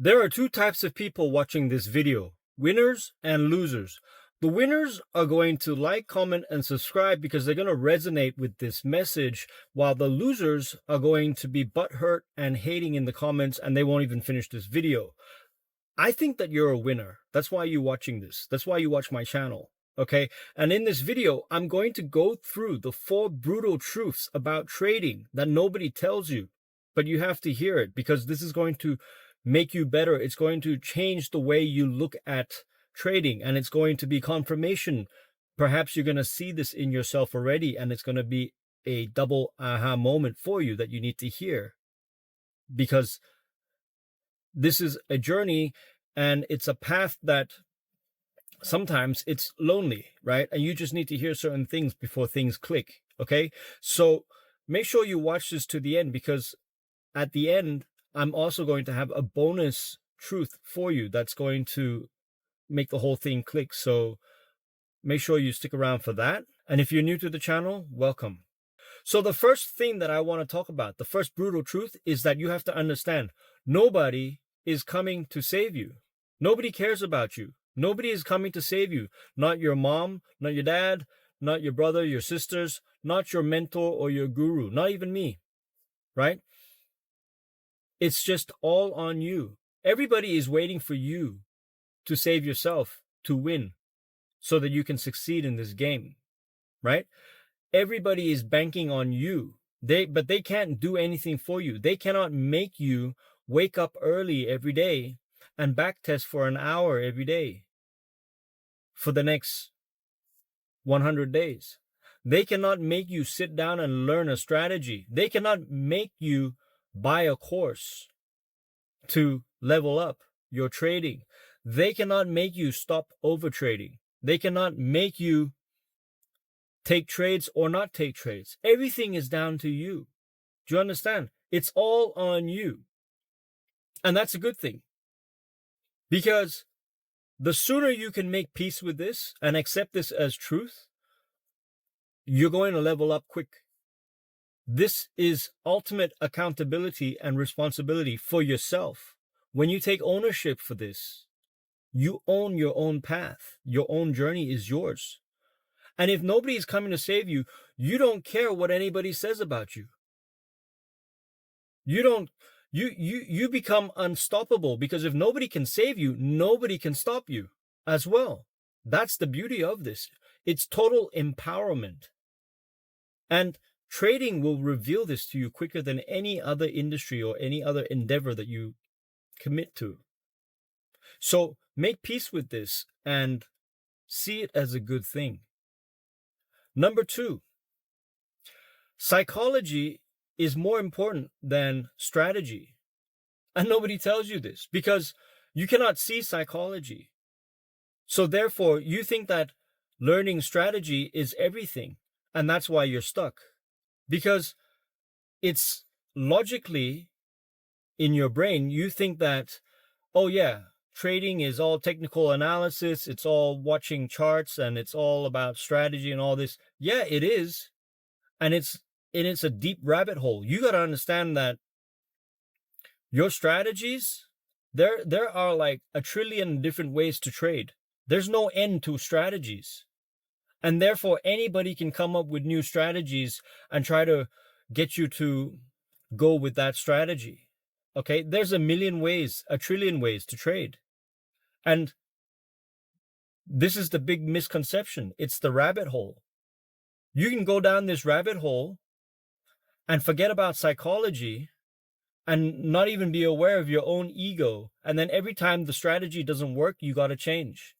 There are two types of people watching this video, winners and losers. The winners are going to like, comment, and subscribe because they're going to resonate with this message, while the losers are going to be butthurt and hating in the comments, and they won't even finish this video. I think that you're a winner. That's why you're watching this. That's why you watch my channel. Okay. And in this video, I'm going to go through the 4 brutal truths about trading that nobody tells you, but you have to hear it because this is going to make you better. It's going to change the way you look at trading, and it's going to be confirmation. Perhaps you're going to see this in yourself already, and it's going to be a double aha moment for you that you need to hear, because this is a journey and it's a path that sometimes it's lonely, right? And you just need to hear certain things before things click. Okay. So make sure you watch this to the end, because at the end, I'm also going to have a bonus truth for you that's going to make the whole thing click. So make sure you stick around for that. And if you're new to the channel, welcome. So the first thing that I want to talk about, the first brutal truth, is that you have to understand nobody is coming to save you. Nobody cares about you. Nobody is coming to save you. Not your mom, not your dad, not your brother, your sisters, not your mentor or your guru, not even me, right? It's just all on you. Everybody is waiting for you to save yourself, to win, so that you can succeed in this game, right? Everybody is banking on you. But they can't do anything for you. They cannot make you wake up early every day and backtest for an hour every day for the next 100 days. They cannot make you sit down and learn a strategy. They cannot make you buy a course to level up your trading. They cannot make you stop over trading. They cannot make you take trades or not take trades. Everything is down to you. Do you understand? It's all on you. And that's a good thing, because the sooner you can make peace with this and accept this as truth, you're going to level up quick. This is ultimate accountability and responsibility for yourself. When you take ownership for this, you own your own path. Your own journey is yours. And if nobody is coming to save you, you don't care what anybody says about you. You become unstoppable, because if nobody can save you, nobody can stop you as well. That's the beauty of this. It's total empowerment. And trading will reveal this to you quicker than any other industry or any other endeavor that you commit to. So make peace with this and see it as a good thing. Number 2, psychology is more important than strategy. And nobody tells you this because you cannot see psychology. So therefore, you think that learning strategy is everything. And that's why you're stuck. Because it's logically in your brain, you think that, oh yeah, trading is all technical analysis. It's all watching charts and it's all about strategy and all this. Yeah, it is. And it's a deep rabbit hole. You got to understand that your strategies, there are like a trillion different ways to trade. There's no end to strategies. And therefore, anybody can come up with new strategies and try to get you to go with that strategy. Okay, there's a million ways, a trillion ways to trade. And this is the big misconception. It's the rabbit hole. You can go down this rabbit hole and forget about psychology and not even be aware of your own ego. And then every time the strategy doesn't work, you got to change.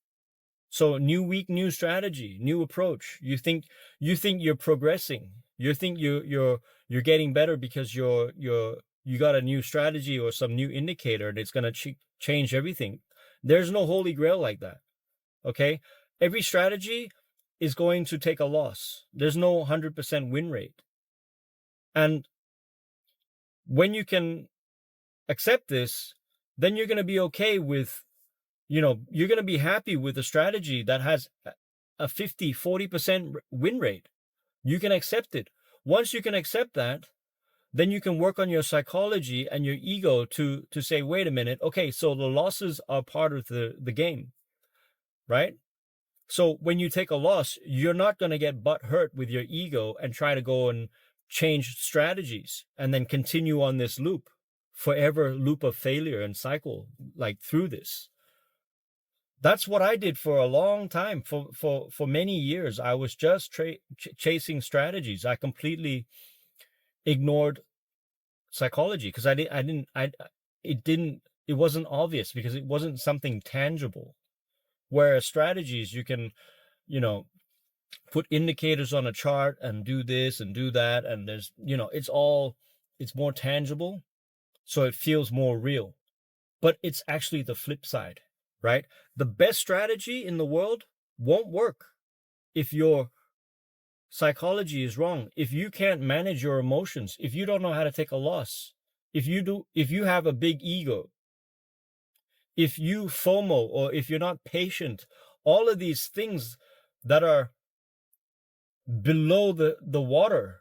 So new week, new strategy, new approach. You think you're progressing. You think you're getting better because you got a new strategy or some new indicator and it's going to change everything. There's no holy grail like that. Okay? Every strategy is going to take a loss. There's no 100% win rate. And when you can accept this, then you're going to be okay with, you're going to be happy with a strategy that has a 50-40% win rate. You can accept it. Once you can accept that, then you can work on your psychology and your ego to say, wait a minute, okay, so the losses are part of the game, right? So when you take a loss, you're not going to get butt hurt with your ego and try to go and change strategies and then continue on this loop, forever loop of failure and cycle like through this. That's what I did for a long time. For many years, I was just chasing strategies. I completely ignored psychology because it wasn't obvious because it wasn't something tangible. Whereas strategies, you can, put indicators on a chart and do this and do that. And there's, it's more tangible. So it feels more real. But it's actually the flip side, right? The best strategy in the world won't work if your psychology is wrong, if you can't manage your emotions, if you don't know how to take a loss, if you have a big ego, if you FOMO, or if you're not patient, all of these things that are below the water,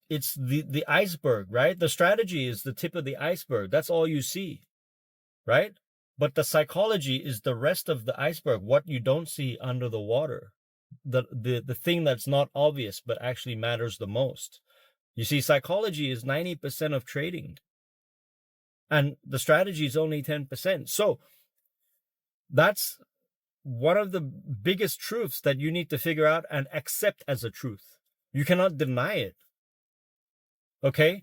it's the iceberg, right? The strategy is the tip of the iceberg. That's all you see, right? But the psychology is the rest of the iceberg, what you don't see under the water, the thing that's not obvious but actually matters the most. You see, psychology is 90% of trading, and the strategy is only 10%. So that's one of the biggest truths that you need to figure out and accept as a truth. You cannot deny it. Okay?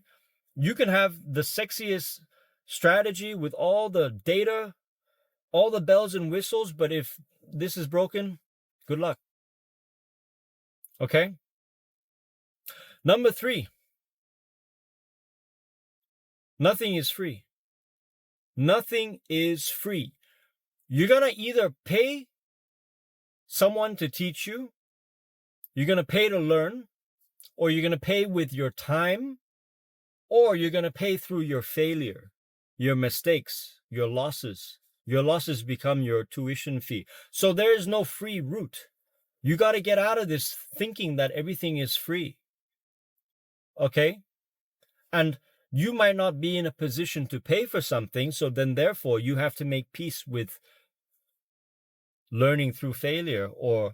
You can have the sexiest strategy with all the data, all the bells and whistles, but if this is broken, good luck. Okay? Number 3, nothing is free. Nothing is free. You're going to either pay someone to teach you, you're going to pay to learn, or you're going to pay with your time, or you're going to pay through your failure, your mistakes, your losses. Your losses become your tuition fee. So there is no free route. You got to get out of this thinking that everything is free. Okay? And you might not be in a position to pay for something, so then therefore you have to make peace with learning through failure or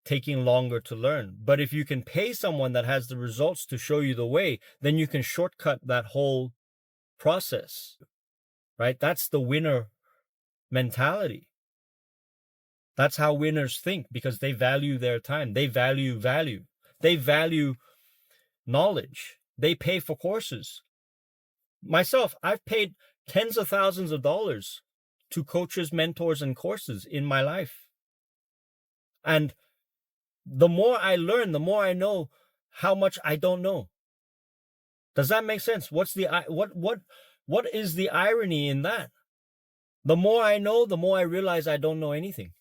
taking longer to learn. But if you can pay someone that has the results to show you the way, then you can shortcut that whole process, right? That's the winner mentality. That's how winners think, because they value their time. They value value. They value knowledge. They pay for courses. Myself, I've paid tens of thousands of dollars to coaches, mentors, and courses in my life. And the more I learn, the more I know how much I don't know. Does that make sense? What is the irony in that? The more I know, the more I realize I don't know anything.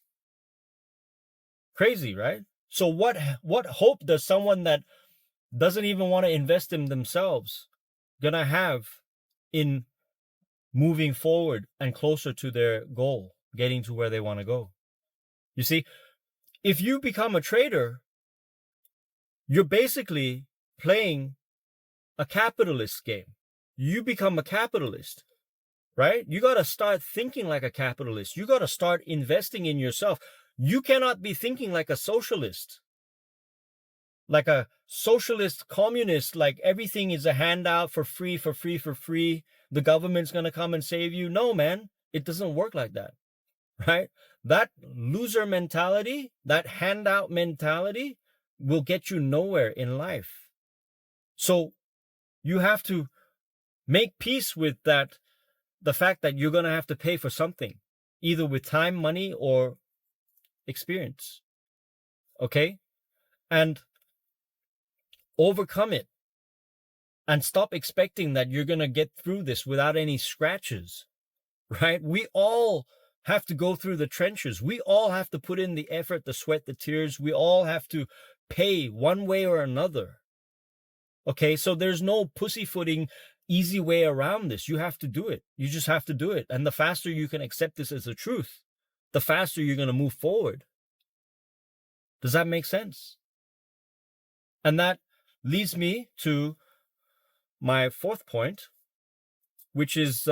Crazy, right? So what hope does someone that doesn't even want to invest in themselves gonna have in moving forward and closer to their goal, getting to where they want to go? You see, if you become a trader, you're basically playing a capitalist game. You become a capitalist, right? You got to start thinking like a capitalist. You got to start investing in yourself. You cannot be thinking like a socialist, like a socialist communist, like everything is a handout for free, for free, for free. The government's going to come and save you. No, man, it doesn't work like that, right? That loser mentality, that handout mentality will get you nowhere in life. So you have to make peace with that, the fact that you're going to have to pay for something, either with time, money, or experience. Okay? And overcome it. And stop expecting that you're going to get through this without any scratches, right? We all have to go through the trenches. We all have to put in the effort, the sweat, the tears. We all have to pay one way or another. Okay, so there's no pussyfooting, easy way around this. You have to do it. You just have to do it. And the faster you can accept this as a truth, the faster you're going to move forward. Does that make sense? And that leads me to my fourth point, which is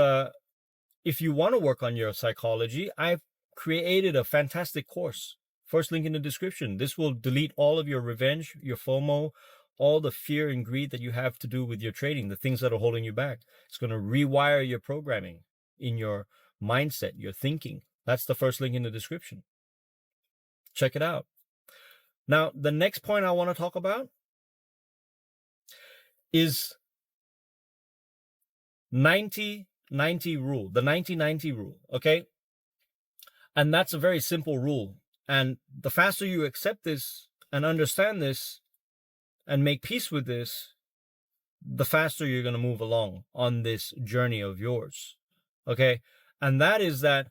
if you want to work on your psychology, I've created a fantastic course. First link in the description. This will delete all of your revenge, your FOMO, all the fear and greed that you have to do with your trading, the things that are holding you back. It's going to rewire your programming in your mindset, your thinking. That's the first link in the description. Check it out. Now, the next point I want to talk about is 90-90 rule, the 90-90 rule, okay? And that's a very simple rule. And the faster you accept this and understand this and make peace with this, the faster you're going to move along on this journey of yours, okay? And that is that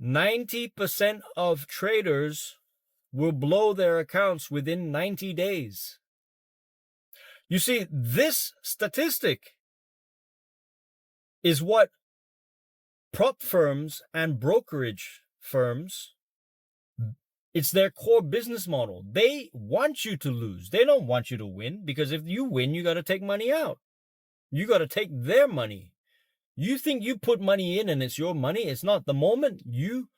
90% of traders will blow their accounts within 90 days. You see, this statistic is what prop firms and brokerage firms, it's their core business model. They want you to lose. They don't want you to win, because if you win, you got to take money out. You got to take their money. You think you put money in and it's your money. It's not. The moment you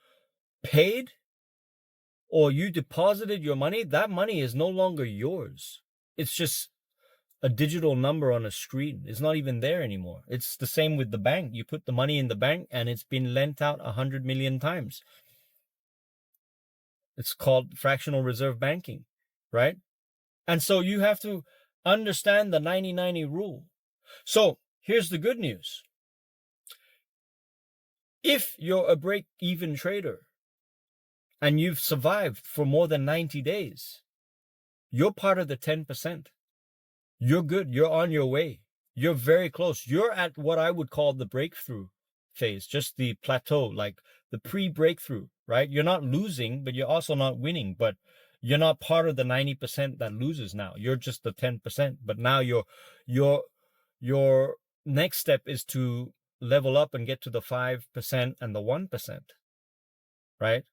paid or you deposited your money, that money is no longer yours. It's just a digital number on a screen. It's not even there anymore. It's the same with the bank. You put the money in the bank and it's been lent out 100 million times. It's called fractional reserve banking, right? And so you have to understand the 90-90 rule. So here's the good news. If you're a break-even trader and you've survived for more than 90 days, you're part of the 10%. You're good. You're on your way. You're very close. You're at what I would call the breakthrough phase, just the plateau, like the pre-breakthrough, right? You're not losing, but you're also not winning, but you're not part of the 90% that loses now. You're just the 10%. But now your next step is to level up and get to the 5% and the 1%, right?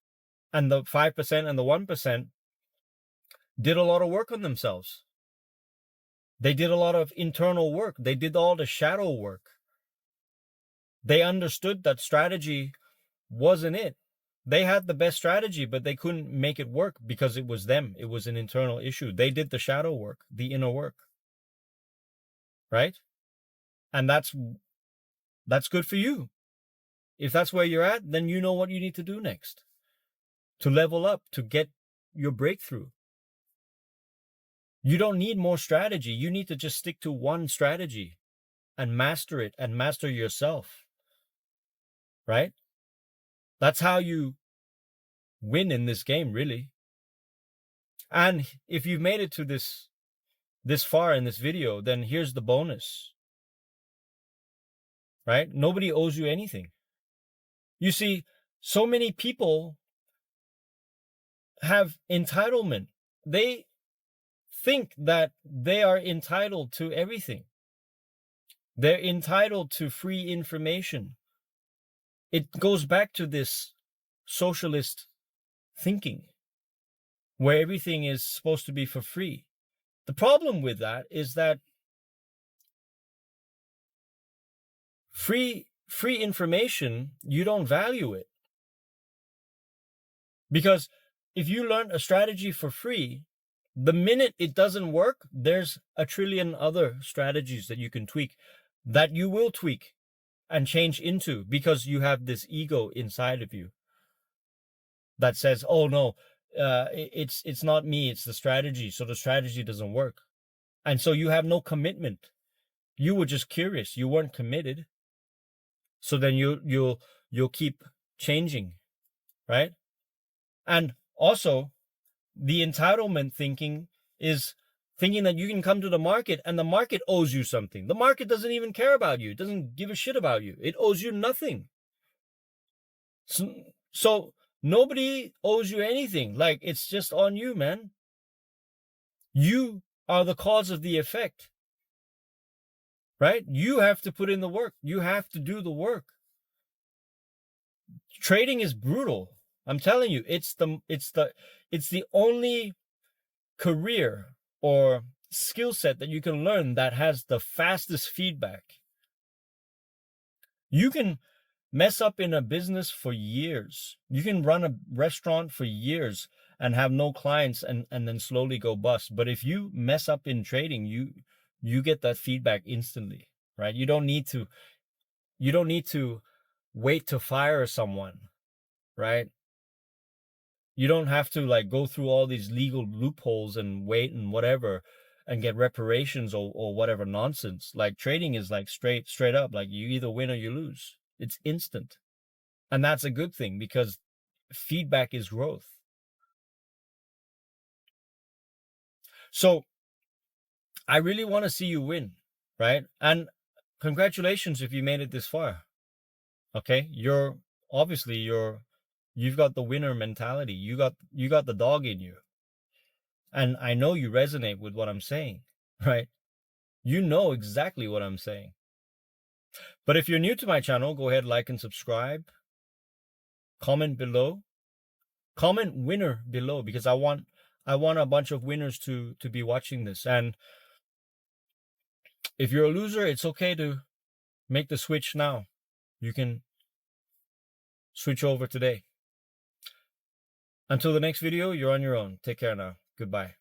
And the 5% and the 1% did a lot of work on themselves. They did a lot of internal work. They did all the shadow work. They understood that strategy wasn't it. They had the best strategy, but they couldn't make it work because it was them. It was an internal issue. They did the shadow work, the inner work, right? And that's good for you. If that's where you're at, then you know what you need to do next to level up, to get your breakthrough. You don't need more strategy. You need to just stick to one strategy and master it and master yourself, right? That's how you win in this game, really. And if you've made it to this far in this video, then here's the bonus, right? Nobody owes you anything. You see, so many people have entitlement. They think that they are entitled to everything. They're entitled to free information. It goes back to this socialist thinking where everything is supposed to be for free. The problem with that is that free information, you don't value it. Because if you learn a strategy for free, the minute it doesn't work, there's a trillion other strategies that you can tweak, that you will tweak and change into, because you have this ego inside of you that says, oh no, it's not me, it's the strategy. So the strategy doesn't work. And so you have no commitment. You were just curious. You weren't committed. So then you'll keep changing, right? And also, the entitlement thinking is thinking that you can come to the market and the market owes you something. The market doesn't even care about you. It doesn't give a shit about you. It owes you nothing. So nobody owes you anything. Like, it's just on you, man. You are the cause of the effect, right? You have to put in the work. You have to do the work. Trading is brutal. I'm telling you, it's the only career or skill set that you can learn that has the fastest feedback. You can mess up in a business for years. You can run a restaurant for years and have no clients and then slowly go bust. But if you mess up in trading, you get that feedback instantly, right? You don't need to wait to fire someone, right? You don't have to like go through all these legal loopholes and wait and whatever and get reparations or whatever nonsense. Like trading is like straight up, like you either win or you lose. It's instant. And that's a good thing because feedback is growth. So I really want to see you win, right? And congratulations if you made it this far. Okay? You've got the winner mentality. You got the dog in you. And I know you resonate with what I'm saying, right? You know exactly what I'm saying. But if you're new to my channel, go ahead, like and subscribe. Comment below. Comment winner below because I want a bunch of winners to be watching this. And if you're a loser, it's okay to make the switch now. You can switch over today. Until the next video, you're on your own. Take care now. Goodbye.